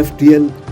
FTL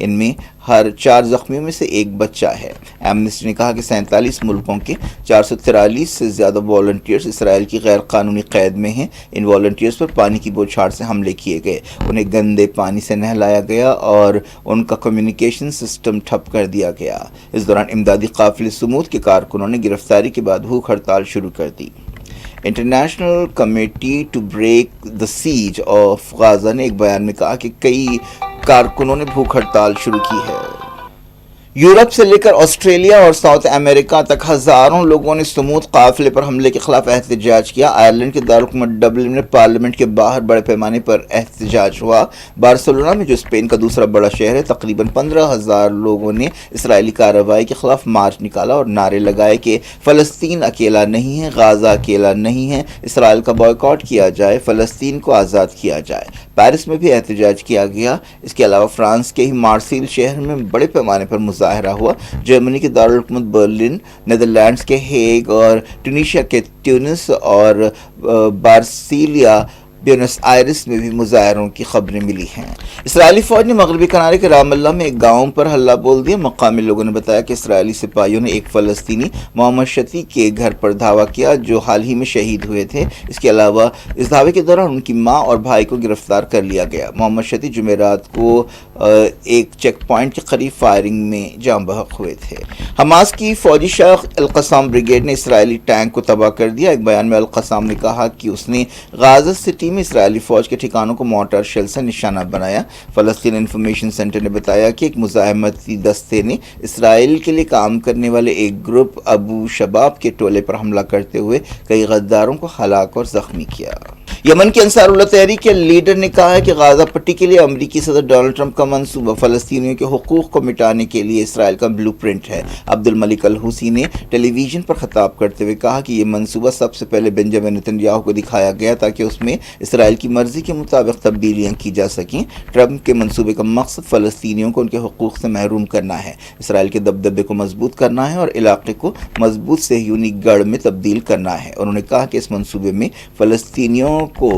ان میں ہر 4 زخمیوں میں سے ایک بچہ ہے۔ ایمنسٹی نے کہا کہ 47 ملکوں کے 443 سے زیادہ والنٹیئرز اسرائیل کی غیر قانونی قید میں ہیں۔ ان والنٹیئرز پر پانی کی بوچھاڑ سے حملے کیے گئے، انہیں گندے پانی سے نہلایا گیا اور ان کا کمیونیکیشن سسٹم ٹھپ کر دیا گیا۔ اس دوران امدادی قافلے سمود کے کارکنوں نے گرفتاری کے بعد بھوک ہڑتال شروع کر دی۔ International committee to break the siege of Gaza نے ایک بیان میں کہا کہ کئی کارکنوں نے بھوک ہڑتال شروع کی ہے۔ یورپ سے لے کر آسٹریلیا اور ساؤتھ امریکہ تک ہزاروں لوگوں نے سمود قافلے پر حملے کے خلاف احتجاج کیا۔ آئرلینڈ کے دارالحکومت ڈبلن میں پارلیمنٹ کے باہر بڑے پیمانے پر احتجاج ہوا۔ بارسلونا میں، جو اسپین کا دوسرا بڑا شہر ہے، تقریباً 15,000 لوگوں نے اسرائیلی کارروائی کے خلاف مارچ نکالا اور نعرے لگائے کہ فلسطین اکیلا نہیں ہے، غازہ اکیلا نہیں ہے، اسرائیل کا بائیکاٹ کیا جائے، فلسطین کو آزاد کیا جائے۔ پیرس میں بھی احتجاج کیا گیا۔ اس کے علاوہ فرانس کے ہی مارسیل شہر میں بڑے پیمانے پر مظاہرہ ہوا۔ جرمنی کے دارالحکومت برلن، نیدرلینڈز کے ہیگ اور ٹونیشیا کے تیونس اور بارسیلیا بیونس آئرس میں بھی مظاہروں کی خبریں ملی ہیں۔ اسرائیلی فوج نے مغربی کنارے کے رام اللہ میں ایک گاؤں پر حملہ بول دیا۔ مقامی لوگوں نے بتایا کہ اسرائیلی سپاہیوں نے ایک فلسطینی محمد شتی کے گھر پر دھاوا کیا جو حال ہی میں شہید ہوئے تھے۔ اس کے علاوہ اس دھاوے کے دوران ان کی ماں اور بھائی کو گرفتار کر لیا گیا۔ محمد شتی جمعرات کو ایک چیک پوائنٹ کے قریب فائرنگ میں جاں بحق ہوئے تھے۔ حماس کی فوجی شاخ القسام بریگیڈ نے اسرائیلی ٹینک کو تباہ کر دیا۔ ایک بیان میں القسام نے کہا کہ اس نے غازہ سٹی میں اسرائیلی فوج کے ٹھکانوں کو مارٹر شیل سے نشانہ بنایا۔ فلسطین انفارمیشن سینٹر نے بتایا کہ ایک مزاحمتی دستے نے اسرائیل کے لیے کام کرنے والے ایک گروپ ابو شباب کے ٹولے پر حملہ کرتے ہوئے کئی غداروں کو ہلاک اور زخمی کیا۔ یمن کے انصار اللہ تحریک کے لیڈر نے کہا ہے کہ غازہ پٹی کے لیے امریکی صدر ڈونلڈ ٹرمپ کا منصوبہ فلسطینیوں کے حقوق کو مٹانے کے لیے اسرائیل کا بلو پرنٹ ہے۔ عبد الملک الحوثی نے ٹیلی ویژن پر خطاب کرتے ہوئے کہا کہ یہ منصوبہ سب سے پہلے بنجامن نتنیاہو کو دکھایا گیا تاکہ اس میں اسرائیل کی مرضی کے مطابق تبدیلیاں کی جا سکیں۔ ٹرمپ کے منصوبے کا مقصد فلسطینیوں کو ان کے حقوق سے محروم کرنا ہے، اسرائیل کے دبدبے کو مضبوط کرنا ہے اور علاقے کو مضبوط صہیونی گڑھ میں تبدیل کرنا ہے۔ انہوں نے کہا کہ اس منصوبے میں فلسطینیوں کو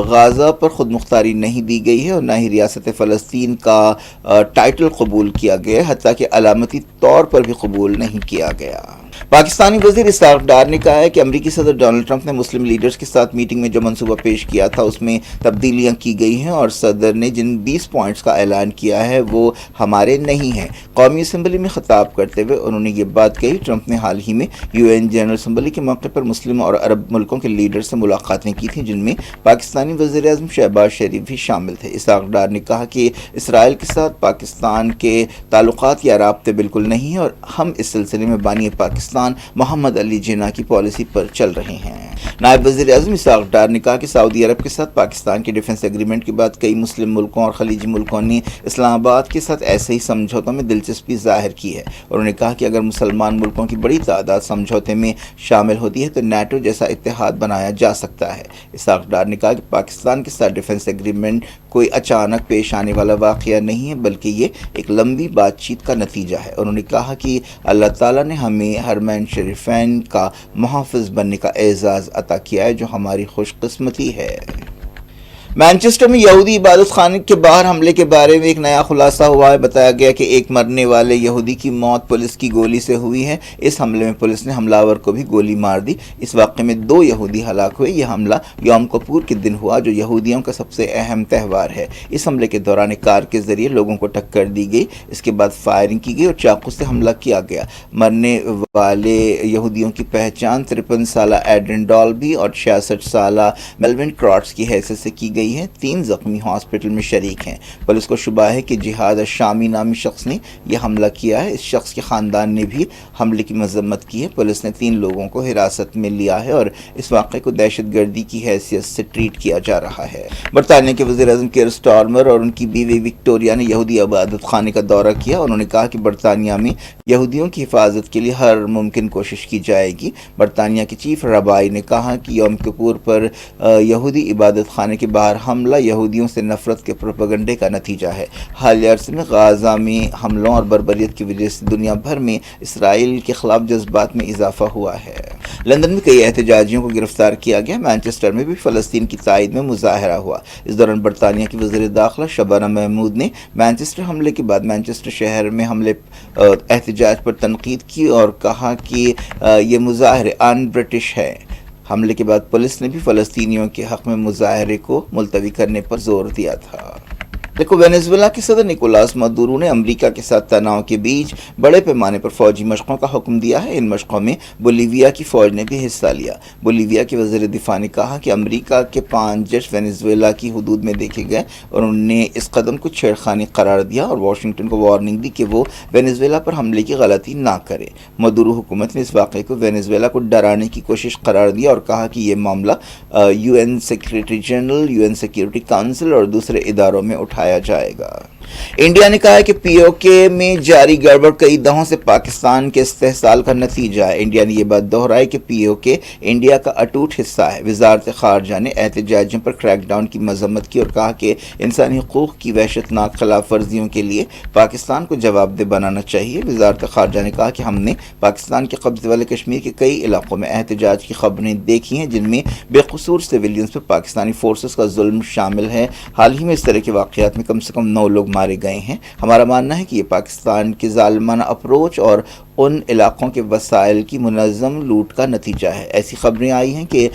غازہ پر خود مختاری نہیں دی گئی ہے اور نہ ہی ریاست فلسطین کا ٹائٹل قبول کیا گیا، حتیٰ کہ علامتی طور پر بھی قبول نہیں کیا گیا۔ پاکستانی وزیر اسحاق ڈار نے کہا ہے کہ امریکی صدر ڈونلڈ ٹرمپ نے مسلم لیڈرز کے ساتھ میٹنگ میں جو منصوبہ پیش کیا تھا اس میں تبدیلیاں کی گئی ہیں اور صدر نے جن 20 پوائنٹس کا اعلان کیا ہے وہ ہمارے نہیں ہیں۔ قومی اسمبلی میں خطاب کرتے ہوئے انہوں نے یہ بات کہی۔ ٹرمپ نے حال ہی میں UN جنرل اسمبلی کے موقع پر مسلم اور عرب ملکوں کے لیڈرز سے ملاقاتیں کی تھیں جن میں پاکستانی وزیر اعظم شہباز شریف بھی شامل تھے۔ اسحاق ڈار نے کہا کہ اسرائیل کے ساتھ پاکستان کے تعلقات یا رابطے بالکل نہیں ہیں اور ہم اس سلسلے میں بانی پاکستان محمد علی جناح کی پالیسی پر چل رہے ہیں۔ نائب وزیر اعظم اسحاق ڈار نے کہا کہ سعودی عرب کے ساتھ پاکستان کے ڈیفنس ایگریمنٹ کے بعد کئی مسلم ملکوں اور خلیجی ملکوں نے اسلام آباد کے ساتھ ایسے ہی سمجھوتوں میں دلچسپی ظاہر کی ہے۔ انہوں نے کہا کہ اگر مسلمان ملکوں کی بڑی تعداد سمجھوتے میں شامل ہوتی ہے تو نیٹو جیسا اتحاد بنایا جا سکتا ہے۔ اسحاق ڈار نے کہا کہ پاکستان کے ساتھ ڈیفنس ایگریمنٹ کوئی اچانک پیش آنے والا واقعہ نہیں ہے بلکہ یہ ایک لمبی بات چیت کا نتیجہ ہے۔ انہوں نے کہا کہ اللہ تعالیٰ نے ہمیں حرمین شریفین کا محافظ بننے کا اعزاز عطا کیا ہے جو ہماری خوش قسمتی ہے۔ مانچسٹر میں یہودی عبادت خانے کے باہر حملے کے بارے میں ایک نیا خلاصہ ہوا ہے۔ بتایا گیا کہ ایک مرنے والے یہودی کی موت پولیس کی گولی سے ہوئی ہے۔ اس حملے میں پولیس نے حملہ آور کو بھی گولی مار دی۔ اس واقعے میں 2 یہودی ہلاک ہوئے۔ یہ حملہ یوم کپور کے دن ہوا جو یہودیوں کا سب سے اہم تہوار ہے۔ اس حملے کے دوران ایک کار کے ذریعے لوگوں کو ٹکر دی گئی، اس کے بعد فائرنگ کی گئی اور چاقو سے حملہ کیا گیا۔ مرنے والے یہودیوں کی پہچان 53 سالہ ایڈرن ڈالبی اور 66 سالہ میلوین کراٹس کی حیثیت سے کی گئی ہے۔ 3 زخمی ہاسپٹل میں شریک ہیں۔ پولیس کو شبہ ہے کہ جہاد الشامی نامی شخص نے یہ حملہ کیا ہے۔ اس شخص کے خاندان نے بھی حملے کی مذمت کی ہے۔ پولیس نے 3 لوگوں کو حراست میں لیا ہے اور اس واقعے کو دہشت گردی کی حیثیت سے ٹریٹ کیا جا رہا ہے۔ برطانیہ کے وزیر اعظم کیئر سٹارمر اور ان کی بیوی وکٹوریہ نے یہودی عبادت خانے کا دورہ کیا۔ انہوں نے کہا کہ برطانیہ میں یہودیوں کی حفاظت کے لیے ہر ممکن کوشش کی جائے گی۔ برطانیہ کے چیف ربائی نے کہا کہ یوم کپور پر یہودی عبادت خانے کے باہر ہر حملہ یہودیوں سے نفرت کے پروپیگنڈے کا نتیجہ ہے۔ حالیہ عرصے میں غزہ میں حملوں اور بربریت کی وجہ سے دنیا بھر میں اسرائیل کے خلاف جذبات میں اضافہ ہوا ہے۔ لندن میں کئی احتجاجیوں کو گرفتار کیا گیا۔ مانچسٹر میں بھی فلسطین کی تائید میں مظاہرہ ہوا۔ اس دوران برطانیہ کی وزیر داخلہ شبانہ محمود نے مانچسٹر حملے کے بعد مانچسٹر شہر میں حملے احتجاج پر تنقید کی اور کہا کہ یہ مظاہرے ان برٹش ہے۔ حملے کے بعد پولیس نے بھی فلسطینیوں کے حق میں مظاہرے کو ملتوی کرنے پر زور دیا تھا۔ وینزویلا کے صدر نکولاس مادورو نے امریکا کے ساتھ تناؤ کے بیچ بڑے پیمانے پر فوجی مشقوں کا حکم دیا ہے۔ ان مشقوں میں بولیویا کی فوج نے بھی حصہ لیا۔ بولیویا کے وزیر دفاع نے کہا کہ امریکا کے 5 جیٹ وینزویلا کی حدود میں دیکھے گئے اور انہوں نے اس قدم کو چھیڑخانی قرار دیا اور واشنگٹن کو وارننگ دی کہ وہ وینزویلا پر حملے کی غلطی نہ کرے۔ مادورو حکومت نے اس واقعے کو وینزویلا کو ڈرانے کی کوشش قرار دیا اور کہا کہ یہ معاملہ UN secretary general, UN security council اور دوسرے اداروں میں اٹھایا جائے گا۔ انڈیا نے کہا ہے کہ POK میں جاری گڑبڑ کئی دہوں سے پاکستان کے استحصال کا نتیجہ ہے۔ انڈیا نے یہ بات دہرائی کہ POK انڈیا کا اٹوٹ حصہ ہے۔ وزارت خارجہ نے احتجاجیوں پر کریک ڈاؤن کی مذمت کی اور کہا کہ انسانی حقوق کی وحشتناک خلاف ورزیوں کے لیے پاکستان کو جواب دہ بنانا چاہیے۔ وزارت خارجہ نے کہا کہ ہم نے پاکستان کے قبضے والے کشمیر کے کئی علاقوں میں احتجاج کی خبریں دیکھی ہیں جن میں بے قصور سویلینز پر پاکستانی فورسز کا ظلم شامل ہے۔ حال ہی میں اس طرح کے واقعات میں کم سے کم 9 لوگ مارے گئے ہیں۔ ہمارا ماننا ہے کہ یہ پاکستان کی ظالمانہ اپروچ اور ان علاقوں کے وسائل کی منظم لوٹ کا نتیجہ ہے۔ ایسی خبریں آئی ہیں کہ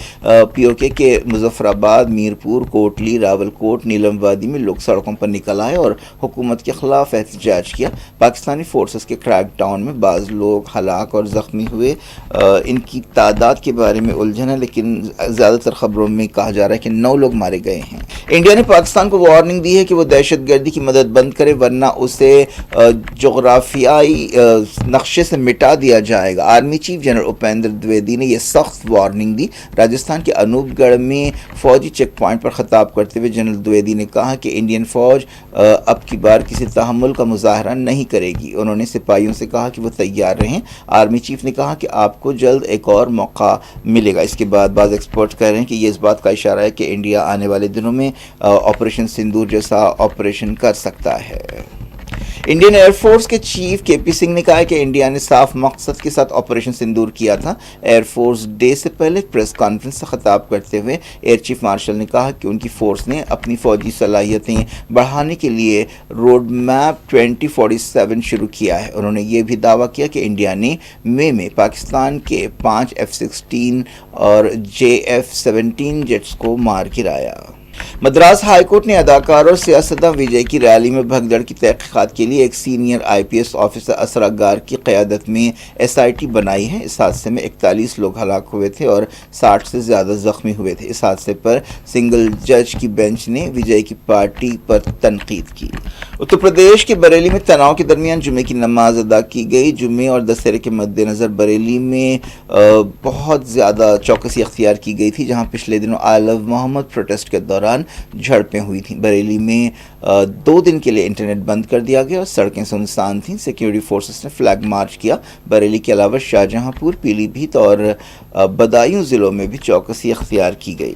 POK کے مظفر آباد، میرپور، کوٹلی، راول کوٹ، نیلم وادی میں لوگ سڑکوں پر نکل آئے اور حکومت کے خلاف احتجاج کیا۔ پاکستانی فورسز کے کریک ڈاؤن میں بعض لوگ ہلاک اور زخمی ہوئے۔ ان کی تعداد کے بارے میں الجھن ہے، لیکن زیادہ تر خبروں میں کہا جا رہا ہے کہ 9 لوگ مارے گئے ہیں۔ انڈیا نے پاکستان کو وارننگ دی ہے کہ وہ دہشت گردی کی مدد بند کرے ورنہ اسے جغرافیائی نقشے سے مٹا دیا جائے گا۔ آرمی چیف جنرل اپیندر دویدی نے یہ سخت وارننگ دی۔ راجستھان کے انوپ گڑھ میں فوجی چیک پوائنٹ پر خطاب کرتے ہوئے جنرل دویدی نے کہا کہ انڈین فوج اب کی بار کسی تحمل کا مظاہرہ نہیں کرے گی۔ انہوں نے سپاہیوں سے کہا کہ وہ تیار رہیں۔ آرمی چیف نے کہا کہ آپ کو جلد ایک اور موقع ملے گا۔ اس کے بعد بعض ایکسپرٹ کہہ رہے ہیں کہ یہ اس بات کا اشارہ ہے کہ انڈیا آنے والے دنوں میں آپریشن سندور جیسا آپریشن کر سکتا ہے۔ انڈین ایئر فورس کے چیف KP سنگھ نے کہا ہے کہ انڈیا نے صاف مقصد کے ساتھ آپریشن سندور کیا تھا۔ ایئر فورس ڈے سے پہلے پریس کانفرنس سے خطاب کرتے ہوئے ایئر چیف مارشل نے کہا کہ ان کی فورس نے اپنی فوجی صلاحیتیں بڑھانے کے لیے روڈ میپ 2047 شروع کیا ہے۔ انہوں نے یہ بھی دعویٰ کیا کہ انڈیا نے مئی میں پاکستان کے 5 F-16 اور JF-17 جیٹس کو مار گرایا۔ مدراس ہائی کورٹ نے اداکار اور سیاستداں وجے کی ریلی میں بھگدڑ کی تحقیقات کے لیے ایک سینئر IPS آفیسر اسرا گار کی قیادت میں SIT بنائی ہے۔ اس حادثے میں 41 لوگ ہلاک ہوئے تھے اور 60 سے زیادہ زخمی ہوئے تھے۔ اس حادثے پر سنگل جج کی بینچ نے وجے کی پارٹی پر تنقید کی۔ اتر پردیش کے بریلی میں تناؤ کے درمیان جمعے کی نماز ادا کی گئی۔ جمعے اور دسہرے کے مد نظر بریلی میں بہت زیادہ چوکسی اختیار کی گئی تھی، جہاں پچھلے دنوں آئی لو محمد پروٹیسٹ کے دوران جھڑپیں ہوئی تھیں۔ بریلی میں 2 دن کے لیے انٹرنیٹ بند کر دیا گیا اور سڑکیں سنسان تھیں۔ سیکیورٹی فورسز نے فلیگ مارچ کیا۔ بریلی کے علاوہ شاہجہاں پور، پیلی بھیت اور بدایوں ضلعوں میں بھی چوکسی اختیار کی گئی۔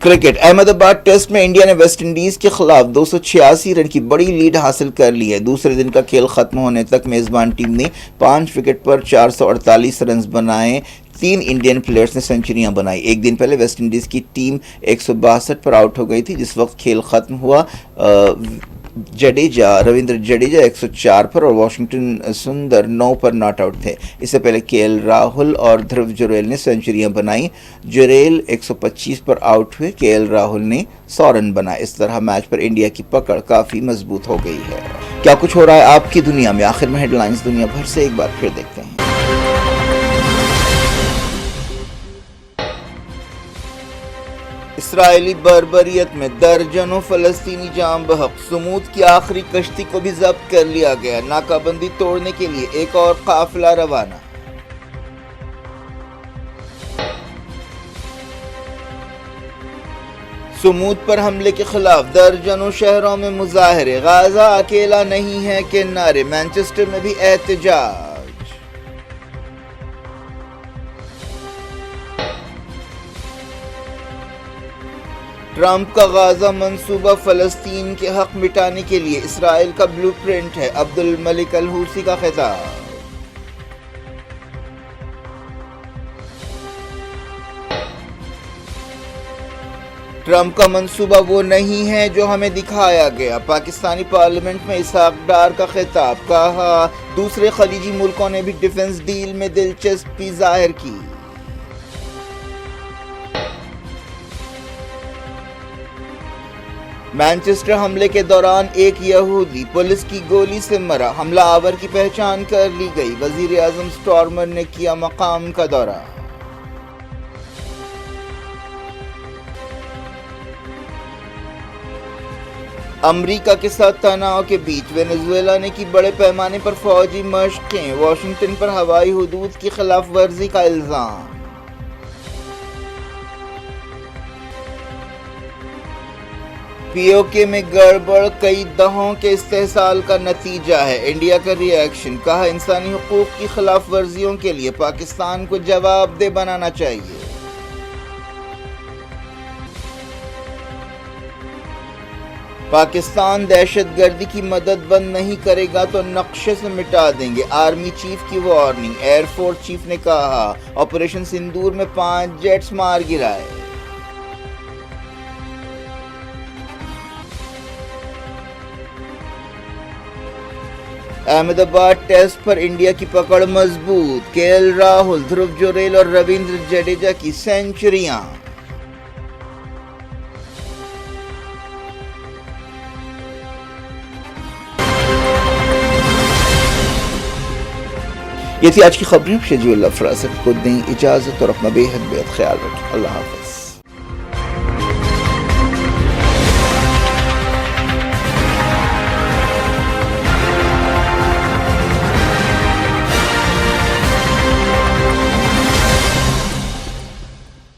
کرکٹ احمد آباد ٹیسٹ میں انڈیا نے ویسٹ انڈیز کے خلاف 286 رن کی بڑی لیڈ حاصل کر لی ہے۔ دوسرے دن کا کھیل ختم ہونے تک میزبان ٹیم نے 5 وکٹ پر 448 رنز بنائے۔ 3 انڈین پلیئرز نے سنچریاں بنائی۔ ایک دن پہلے ویسٹ انڈیز کی ٹیم 162 پر آؤٹ ہو گئی تھی جس وقت کھیل ختم ہوا۔ رویندر جڈیجا 104 پر اور واشنگٹن سندر 9 پر ناٹ آؤٹ تھے۔ اس سے پہلے KL راہل اور دھرو جوریل نے سنچریاں بنائیں۔ جوریل 125 پر آؤٹ ہوئے، KL راہل نے 100 رن بنائے۔ اس طرح میچ پر انڈیا کی پکڑ کافی مضبوط ہو گئی ہے۔ کیا کچھ ہو رہا ہے آپ کی دنیا میں؟ آخر میں ہیڈ لائنز دنیا بھر سے ایک بار پھر دیکھتے ہیں۔ اسرائیلی بربریت میں درجنوں فلسطینی جاں بحق۔ سمود کی آخری کشتی کو بھی ضبط کر لیا گیا۔ ناکہ بندی توڑنے کے لیے ایک اور قافلہ روانہ۔ سمود پر حملے کے خلاف درجنوں شہروں میں مظاہرے۔ غزہ اکیلا نہیں ہے کے نعرے۔ مانچسٹر میں بھی احتجاج۔ ٹرمپ کا غازہ منصوبہ فلسطین کے حق مٹانے کے لیے اسرائیل کا بلو پرنٹ ہے، عبد الملک الحوثی کا خطاب۔ ٹرمپ کا منصوبہ وہ نہیں ہے جو ہمیں دکھایا گیا، پاکستانی پارلیمنٹ میں اسحاق ڈار کا خطاب، کہا دوسرے خلیجی ملکوں نے بھی ڈیفنس ڈیل میں دلچسپی ظاہر کی۔ مانچسٹر حملے کے دوران ایک یہودی پولیس کی گولی سے مرا، حملہ آور کی پہچان کر لی گئی، وزیر اعظم سٹارمر نے کیا مقام کا دورہ۔ امریکہ کے ساتھ تناؤ کے بیچ وینزویلا نے کی بڑے پیمانے پر فوجی مشقیں، واشنگٹن پر ہوائی حدود کی خلاف ورزی کا الزام۔ پی او کے میں گڑبڑ کئی دہوں کے استحصال کا نتیجہ ہے، انڈیا کا ری ایکشن، کہا انسانی حقوق کی خلاف ورزیوں کے لیے پاکستان کو جواب دہ بنانا چاہیے۔ پاکستان دہشت گردی کی مدد بند نہیں کرے گا تو نقشے سے مٹا دیں گے، آرمی چیف کی وارننگ، ایئر فورس چیف نے کہا آپریشن سندور میں 5 جیٹس مار گرائے۔ احمد آباد ٹیسٹ پر انڈیا کی پکڑ مضبوط، کے ایل راہل، دھرو جوریل اور رویندر جڈیجا کی سینچریاں۔ یہ تھی آج کی خبریں، شجیع اللہ فراست کو دیں اجازت اور اپنا بے حد خیال رکھیں۔ اللہ حافظ۔